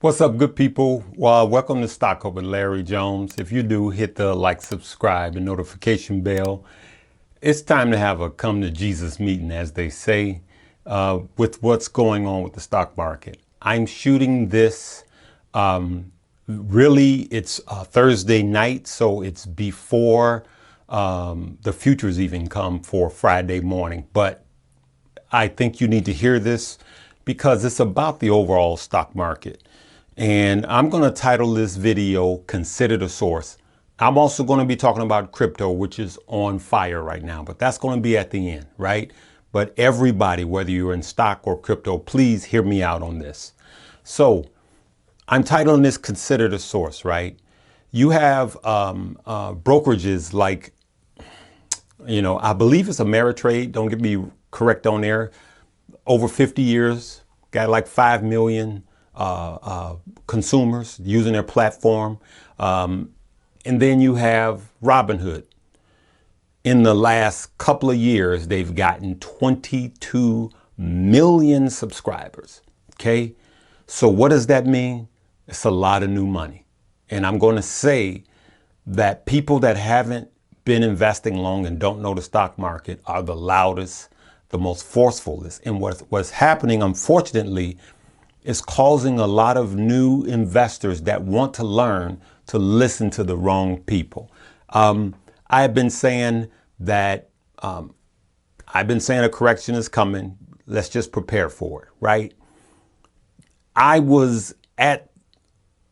What's up, good people? Well, welcome to Stock with Larry Jones. If you do, hit the like, subscribe, and notification bell. It's time to have a come to Jesus meeting, as they say, with what's going on with the stock market. I'm shooting this. Really, it's Thursday night, so it's before the futures even come for Friday morning. But I think you need to hear this because it's about the overall stock market. And I'm going to title this video, Consider the Source. I'm also going to be talking about crypto, which is on fire right now, but that's going to be at the end, right? But everybody, whether you're in stock or crypto, please hear me out on this. So I'm titling this Consider the Source, right? You have brokerages like, I believe it's Ameritrade. Don't get me correct on there. Over 50 years, got like 5 million consumers using their platform. And then you have Robinhood. In the last couple of years, they've gotten 22 million subscribers. Okay. So what does that mean? It's a lot of new money. And I'm going to say that people that haven't been investing long and don't know the stock market are the loudest, the most forcefulest. And what's happening, unfortunately, is causing a lot of new investors that want to learn to listen to the wrong people. I have been saying that a correction is coming. Let's just prepare for it, right? And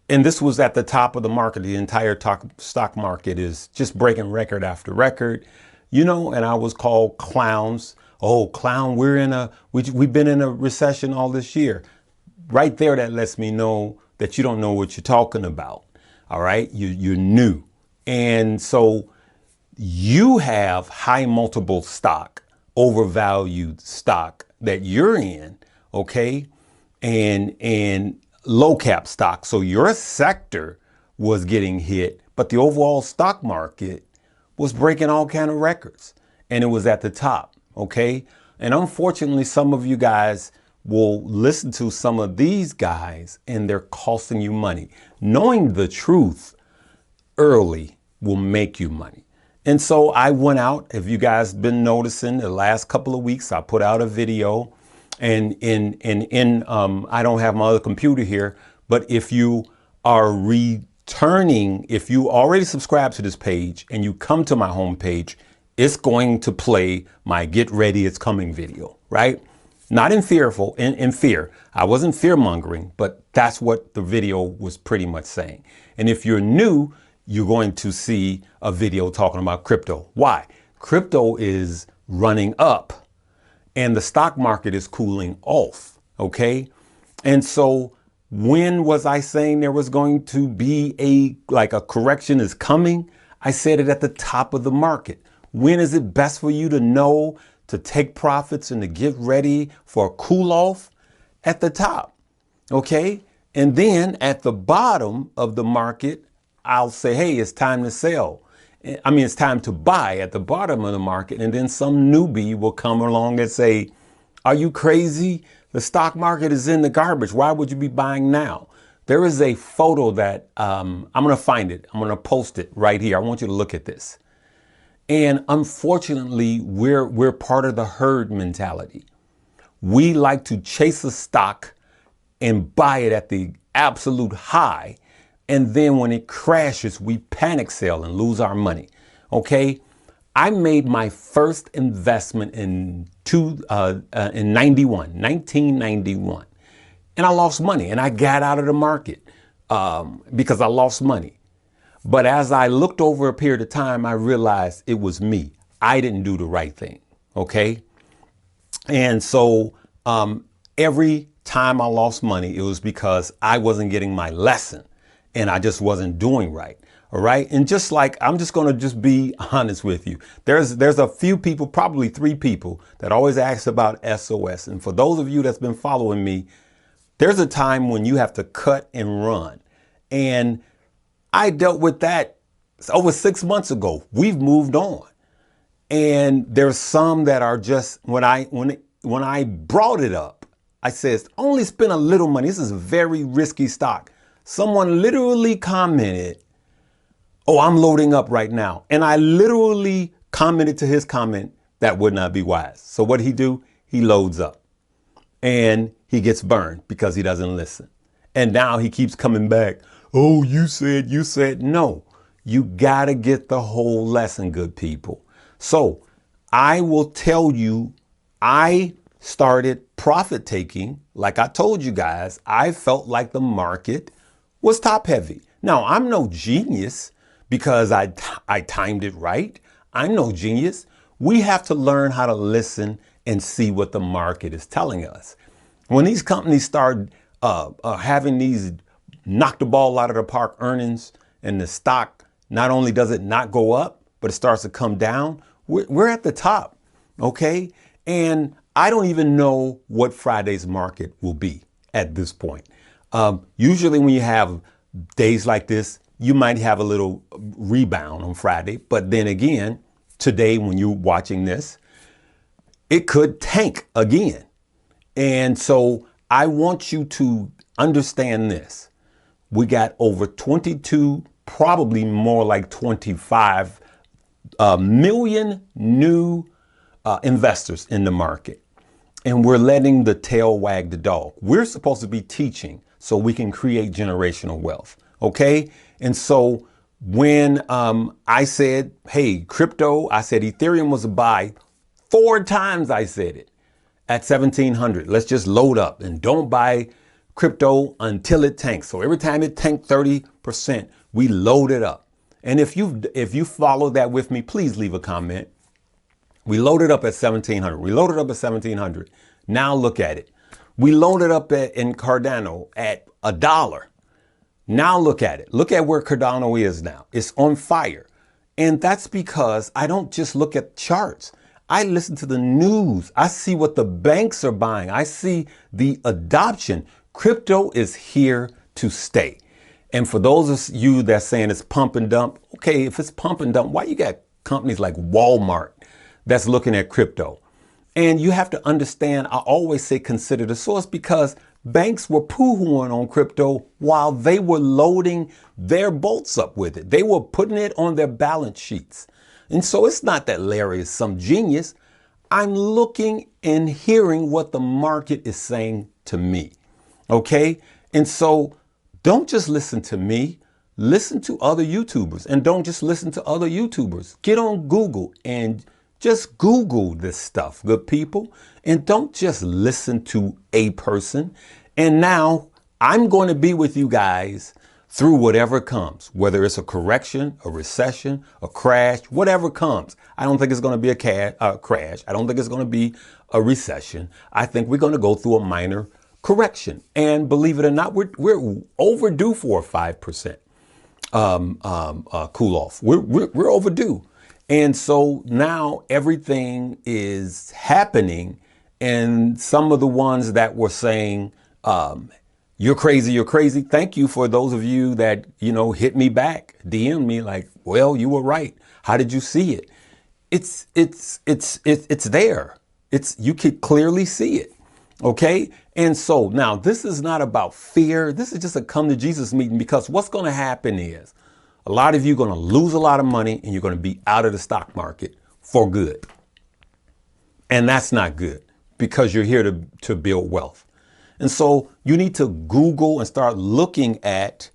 this was at the top of the market. The entire stock market is just breaking record after record, and I was called clowns. Oh, clown, we've been in a recession all this year. Right there, that lets me know that you don't know what you're talking about. All right. You're new. And so you have high multiple stock, overvalued stock that you're in. OK. And low cap stock. So your sector was getting hit, but the overall stock market was breaking all kind of records, and it was at the top. OK. And unfortunately, some of you guys will listen to some of these guys and they're costing you money. Knowing the truth early will make you money. And so I went out. If you guys been noticing the last couple of weeks, I put out a video and I don't have my other computer here, but if you are if you already subscribed to this page and you come to my homepage, it's going to play my Get Ready, It's Coming video, right? Not in fear. I wasn't fear mongering, but that's what the video was pretty much saying. And if you're new, you're going to see a video talking about crypto. Why? Crypto is running up and the stock market is cooling off. Okay. And so when was I saying there was going to be a correction is coming? I said it at the top of the market. When is it best for you to know to take profits and to get ready for a cool off? At the top. Okay. And then at the bottom of the market, I'll say, hey, it's time to sell. It's time to buy at the bottom of the market. And then some newbie will come along and say, are you crazy? The stock market is in the garbage. Why would you be buying now? There is a photo that I'm going to find it. I'm going to post it right here. I want you to look at this. And unfortunately, we're part of the herd mentality. We like to chase a stock and buy it at the absolute high. And then when it crashes, we panic sell and lose our money. OK, I made my first investment in 1991, and I lost money and I got out of the market because I lost money. But as I looked over a period of time, I realized it was me. I didn't do the right thing. OK. And so every time I lost money, it was because I wasn't getting my lesson and I just wasn't doing right. All right. And just like I'm just going to just be honest with you. There's a few people, probably 3 people that always ask about SOS. And for those of you that's been following me, there's a time when you have to cut and run. And I dealt with that over 6 months ago. We've moved on. And there's some that are just when I brought it up, I says, only spend a little money. This is a very risky stock. Someone literally commented, oh, I'm loading up right now. And I literally commented to his comment, that would not be wise. So what he do? He loads up and he gets burned because he doesn't listen. And now he keeps coming back. Oh, you said, no, you gotta get the whole lesson, good people. So I will tell you, I started profit taking. Like I told you guys, I felt like the market was top heavy. Now I'm no genius because I timed it right. I'm no genius. We have to learn how to listen and see what the market is telling us. When these companies start having these knock the ball out of the park earnings and the stock, not only does it not go up, but it starts to come down, we're at the top, okay? And I don't even know what Friday's market will be at this point. Usually when you have days like this, you might have a little rebound on Friday, but then again, today when you're watching this, it could tank again. And so I want you to understand this. We got over 22, probably more like 25 million new investors in the market. And we're letting the tail wag the dog. We're supposed to be teaching so we can create generational wealth. Okay. And so when I said, hey, crypto, I said Ethereum was a buy. 4 times I said it at 1700. Let's just load up and don't buy crypto until it tanks. So every time it tanked 30%, we load it up. And if you follow that with me, please leave a comment. We loaded up at 1700. We loaded up at 1700. Now look at it. We loaded up in Cardano at $1. Now look at it. Look at where Cardano is now. It's on fire. And that's because I don't just look at charts. I listen to the news. I see what the banks are buying. I see the adoption. Crypto is here to stay. And for those of you that's saying it's pump and dump, okay, if it's pump and dump, why you got companies like Walmart that's looking at crypto? And you have to understand, I always say consider the source, because banks were poo-hooing on crypto while they were loading their boats up with it. They were putting it on their balance sheets. And so it's not that Larry is some genius. I'm looking and hearing what the market is saying to me. Okay. And so don't just listen to me, listen to other YouTubers, and don't just listen to other YouTubers. Get on Google and just Google this stuff, good people, and don't just listen to a person. And now I'm going to be with you guys through whatever comes, whether it's a correction, a recession, a crash, whatever comes. I don't think it's going to be a crash. I don't think it's going to be a recession. I think we're going to go through a minor correction. And believe it or not, we're overdue for a 5% cool off. We're overdue. And so now everything is happening. And some of the ones that were saying, you're crazy. Thank you for those of you that, hit me back, DM me like, well, you were right. How did you see it? It's there. You could clearly see it. Okay. And so now this is not about fear. This is just a come to Jesus meeting, because what's going to happen is a lot of you are going to lose a lot of money and you're going to be out of the stock market for good. And that's not good, because you're here to build wealth. And so you need to Google and start looking at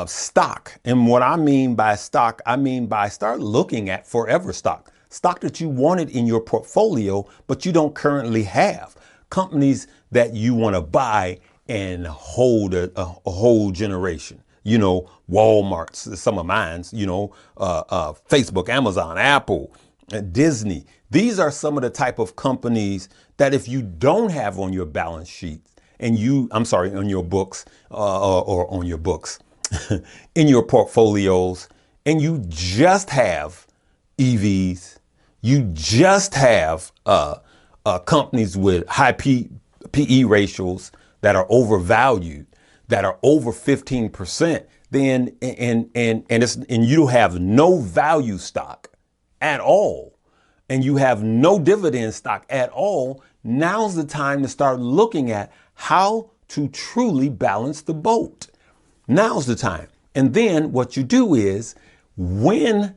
stock. And what I mean by stock, start looking at forever stock that you wanted in your portfolio, but you don't currently have. Companies that you want to buy and hold a whole generation. Walmart, some of mine's, Facebook, Amazon, Apple, Disney. These are some of the type of companies that if you don't have on your balance sheet and on your books or on your books, in your portfolios, and you just have EVs, you just have companies with high PE ratios that are overvalued, that are over 15%, then and you have no value stock at all, and you have no dividend stock at all, now's the time to start looking at how to truly balance the boat. Now's the time. And then what you do is when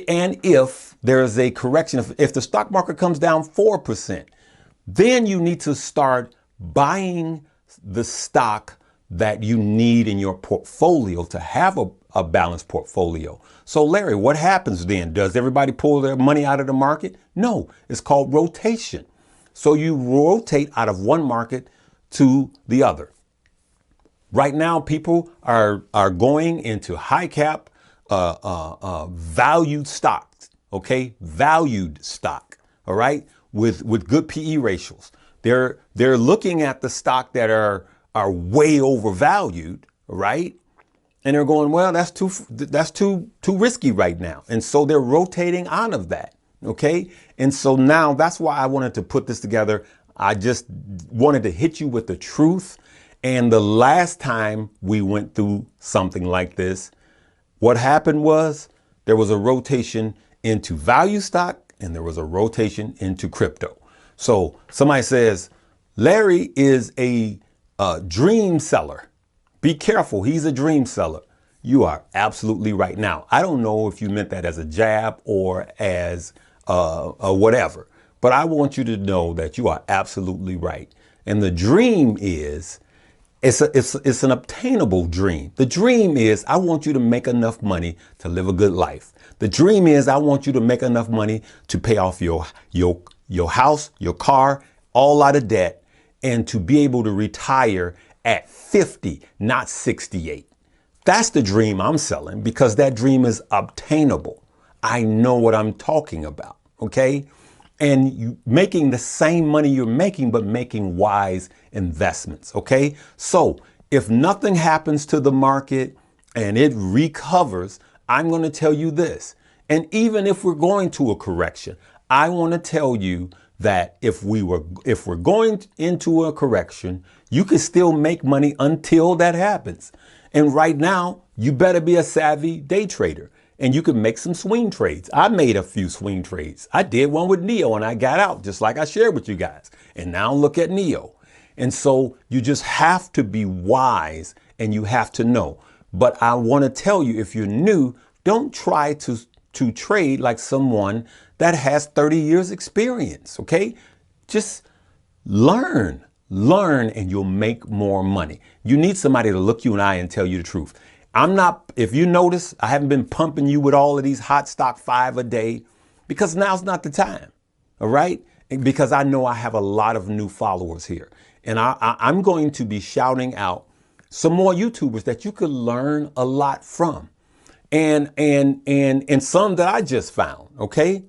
and if there is a correction, if the stock market comes down 4%, then you need to start buying the stock that you need in your portfolio to have a balanced portfolio. So Larry, what happens then? Does everybody pull their money out of the market? No, it's called rotation. So you rotate out of one market to the other. Right now, people are going into high cap, valued stocks. Okay, valued stock. All right, with good PE ratios. They're looking at the stock that are way overvalued. Right, and they're going, well, that's too risky right now, and so they're rotating out of that. Okay, and so now that's why I wanted to put this together. I just wanted to hit you with the truth. And the last time we went through something like this, what happened was there was a rotation into value stock and there was a rotation into crypto. So somebody says, Larry is a dream seller. Be careful. He's a dream seller. You are absolutely right. Now, I don't know if you meant that as a jab or as whatever, but I want you to know that you are absolutely right. And the dream is, it's an obtainable dream. The dream is, I want you to make enough money to live a good life. The dream is, I want you to make enough money to pay off your house, your car, all out of debt, and to be able to retire at 50, not 68. That's the dream I'm selling because that dream is obtainable. I know what I'm talking about. Okay. And you making the same money you're making, but making wise investments. Okay. So if nothing happens to the market and it recovers, I'm going to tell you this. And even if we're going to a correction, I want to tell you that if we're going into a correction, you can still make money until that happens. And right now, you better be a savvy day trader. And you can make some swing trades. I made a few swing trades. I did one with NIO and I got out just like I shared with you guys. And now look at NIO. And so you just have to be wise and you have to know. But I want to tell you, if you're new, don't try to trade like someone that has 30 years experience. Okay. Just learn and you'll make more money. You need somebody to look you in the eye and tell you the truth. If you notice, I haven't been pumping you with all of these hot stock 5 a day because now's not the time. All right. Because I know I have a lot of new followers here and I'm going to be shouting out some more YouTubers that you could learn a lot from and some that I just found. OK.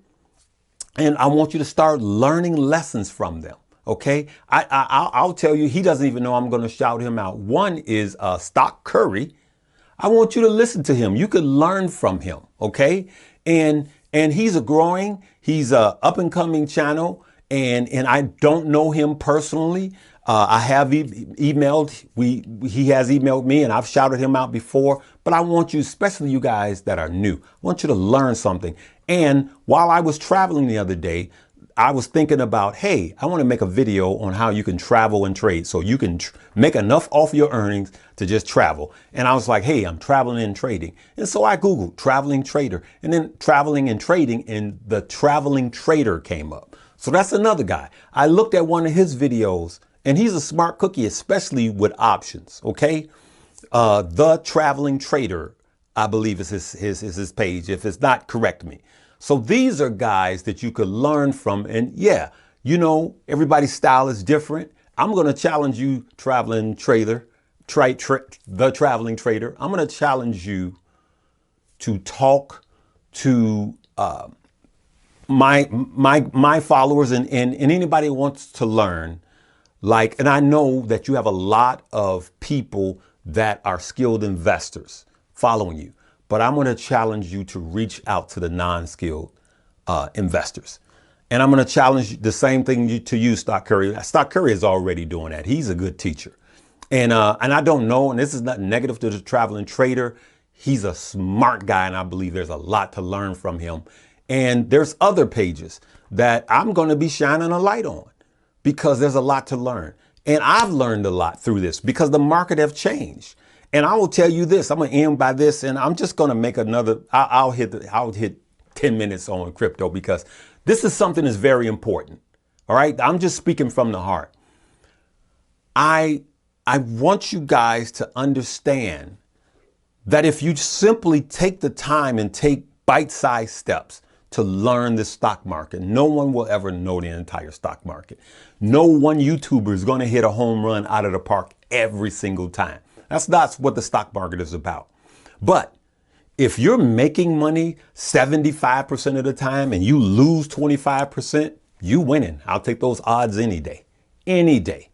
And I want you to start learning lessons from them. OK, I'll tell you, he doesn't even know I'm going to shout him out. One is Stock Curry. I want you to listen to him. You could learn from him. OK, and he's he's a up and coming channel. And I don't know him personally. I have emailed. He has emailed me and I've shouted him out before. But I want you, especially you guys that are new, I want you to learn something. And while I was traveling the other day, I was thinking about, hey, I want to make a video on how you can travel and trade so you can make enough off your earnings to just travel. And I was like, hey, I'm traveling and trading. And so I Googled traveling trader and then traveling and trading and the traveling trader came up. So that's another guy. I looked at one of his videos and he's a smart cookie, especially with options. OK, the traveling trader, I believe is his page. If it's not, correct me. So these are guys that you could learn from. And yeah, you know, everybody's style is different. I'm going to challenge you, traveling trader, the traveling trader. I'm going to challenge you to talk to my followers and anybody who wants to learn. And I know that you have a lot of people that are skilled investors following you. But I'm going to challenge you to reach out to the non-skilled investors. And I'm going to challenge the same thing to you, Stock Curry. Stock Curry is already doing that. He's a good teacher. And I don't know, and this is not negative to the traveling trader. He's a smart guy, and I believe there's a lot to learn from him. And there's other pages that I'm going to be shining a light on. because there's a lot to learn. And I've learned a lot through this because the market have changed. And I will tell you this, I'm going to end by this, and I'm just going to make another, I'll hit 10 minutes on crypto because this is something that's very important. All right. I'm just speaking from the heart. I want you guys to understand that if you simply take the time and take bite-sized steps to learn the stock market, no one will ever know the entire stock market. No one YouTuber is going to hit a home run out of the park every single time. That's not what the stock market is about. But if you're making money 75% of the time and you lose 25%, you winning. I'll take those odds any day, any day.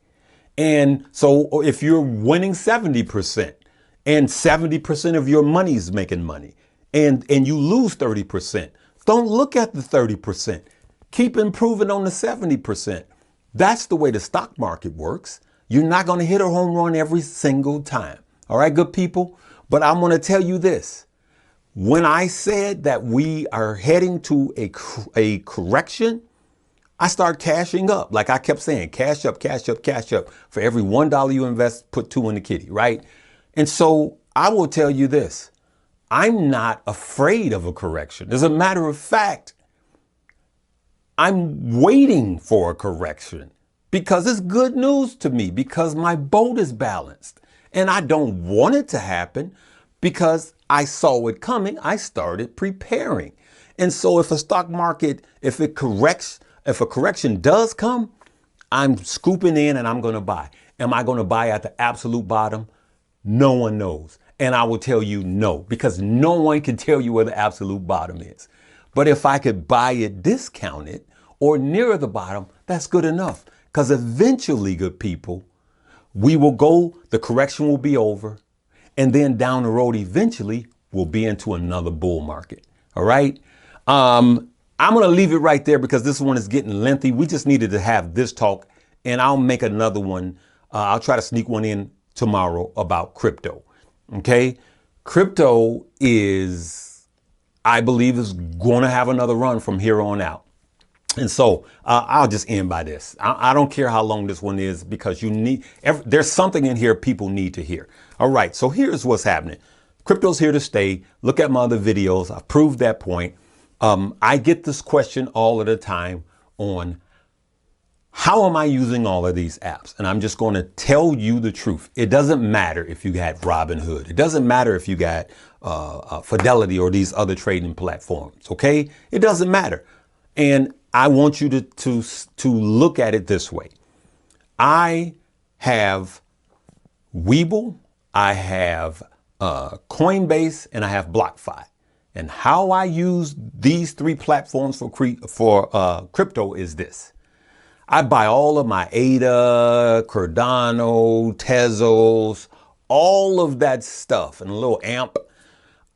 And so if you're winning 70% and 70% of your money is making money and you lose 30%, don't look at the 30%. Keep improving on the 70%. That's the way the stock market works. You're not going to hit a home run every single time. All right, good people. But I'm going to tell you this. When I said that we are heading to a correction, I start cashing up. Like I kept saying, cash up, cash up, cash up. For every $1 you invest, put 2 in the kitty, right? And so I will tell you this. I'm not afraid of a correction. As a matter of fact, I'm waiting for a correction because it's good news to me because my boat is balanced and I don't want it to happen because I saw it coming. I started preparing. And so if a stock market, if a correction does come, I'm scooping in and I'm going to buy. Am I going to buy at the absolute bottom? No one knows. And I will tell you no, because no one can tell you where the absolute bottom is. But if I could buy it discounted or nearer the bottom, that's good enough. Because eventually, good people, the correction will be over. And then down the road, eventually, we'll be into another bull market. All right. I'm going to leave it right there because this one is getting lengthy. We just needed to have this talk and I'll make another one. I'll try to sneak one in tomorrow about crypto. OK, crypto I believe is going to have another run from here on out. And so I'll just end by this. I don't care how long this one is because there's something in here people need to hear. All right. So here's what's happening. Crypto's here to stay. Look at my other videos. I've proved that point. I get this question all of the time on how am I using all of these apps? And I'm just going to tell you the truth. It doesn't matter if you got Robinhood. It doesn't matter if you got Fidelity or these other trading platforms. OK, it doesn't matter. And I want you to look at it this way. I have Webull, I have Coinbase, and I have BlockFi. And how I use these 3 platforms for crypto is this. I buy all of my ADA, Cardano, Tezos, all of that stuff and a little AMP.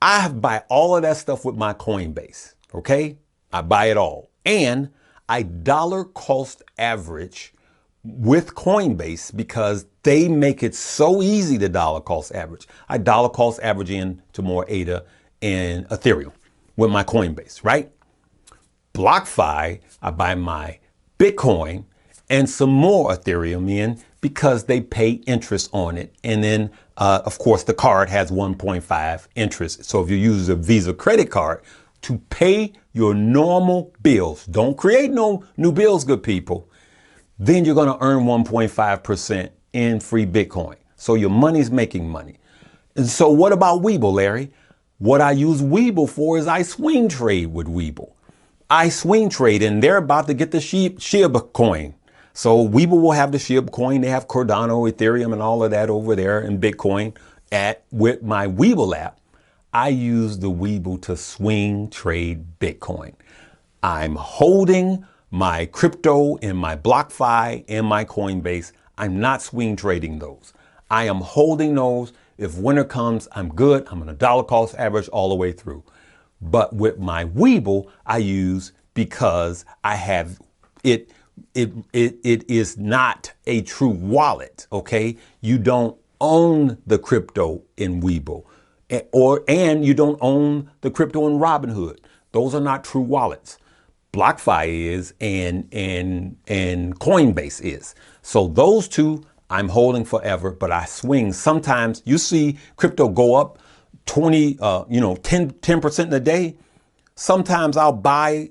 I buy all of that stuff with my Coinbase. OK, I buy it all. And I dollar cost average with Coinbase because they make it so easy to dollar cost average. I dollar cost average into more ADA and Ethereum with my Coinbase, right? BlockFi, I buy my Bitcoin and some more Ethereum in because they pay interest on it. And then, of course, the card has 1.5 interest. So if you use a Visa credit card to pay your normal bills, don't create no new bills, good people, then you're going to earn 1.5% in free Bitcoin. So your money's making money. And so what about Webull, Larry? What I use Webull for is I swing trade with Webull. I swing trade and they're about to get the Shiba coin. So Webull will have the Shiba coin. They have Cardano, Ethereum, and all of that over there in Bitcoin. With my Webull app, I use the Webull to swing trade Bitcoin. I'm holding my crypto in my BlockFi and my Coinbase. I'm not swing trading those. I am holding those. If winter comes, I'm good. I'm going to dollar cost average all the way through. But with my Webull, I use because I have it. It is not a true wallet. OK, you don't own the crypto in Webull and you don't own the crypto in Robinhood. Those are not true wallets. BlockFi is and Coinbase is. So those two I'm holding forever, but I swing. Sometimes you see crypto go up 10% in a day. Sometimes I'll buy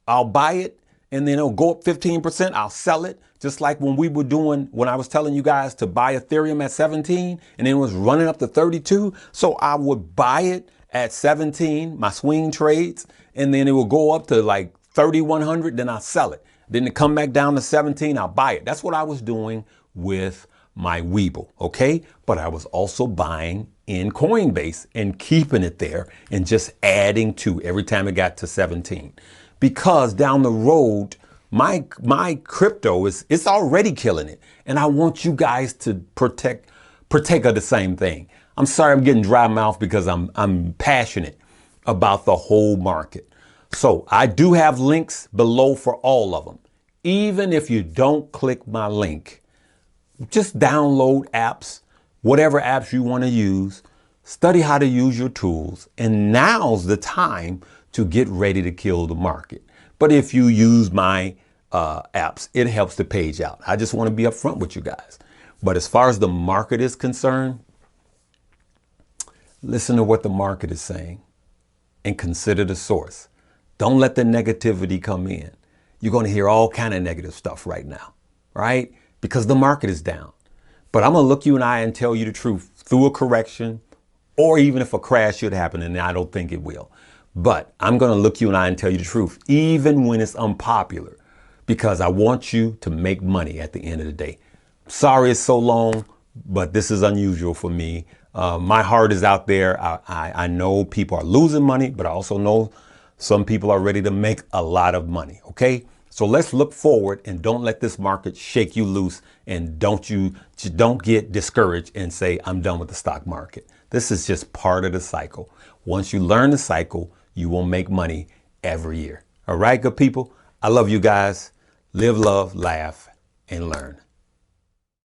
it and then it'll go up 15%. I'll sell it. Just like when I was telling you guys to buy Ethereum at 17 and then it was running up to 32. So I would buy it at 17, my swing trades, and then it will go up to like 3,100. Then I'll sell it. Then it come back down to 17. I'll buy it. That's what I was doing with my Webull. Okay. But I was also buying in Coinbase and keeping it there and just adding to every time it got to 17, because down the road, my crypto it's already killing it. And I want you guys to partake of the same thing. I'm sorry I'm getting dry mouth because I'm passionate about the whole market. So I do have links below for all of them. Even if you don't click my link, just download apps, whatever apps you want to use, study how to use your tools, and now's the time to get ready to kill the market. But if you use my apps, it helps the page out. I just want to be upfront with you guys. But as far as the market is concerned, listen to what the market is saying and consider the source. Don't let the negativity come in. You're going to hear all kind of negative stuff right now, right? Because the market is down. But I'm going to look you in the eye and tell you the truth through a correction, or even if a crash should happen, and I don't think it will. But I'm going to look you in the eye and tell you the truth, even when it's unpopular, because I want you to make money at the end of the day. Sorry it's so long, but this is unusual for me. My heart is out there. I know people are losing money, but I also know some people are ready to make a lot of money. Okay. So let's look forward and don't let this market shake you loose, and don't get discouraged and say, I'm done with the stock market. This is just part of the cycle. Once you learn the cycle, you will make money every year. All right, good people. I love you guys. Live, love, laugh, and learn.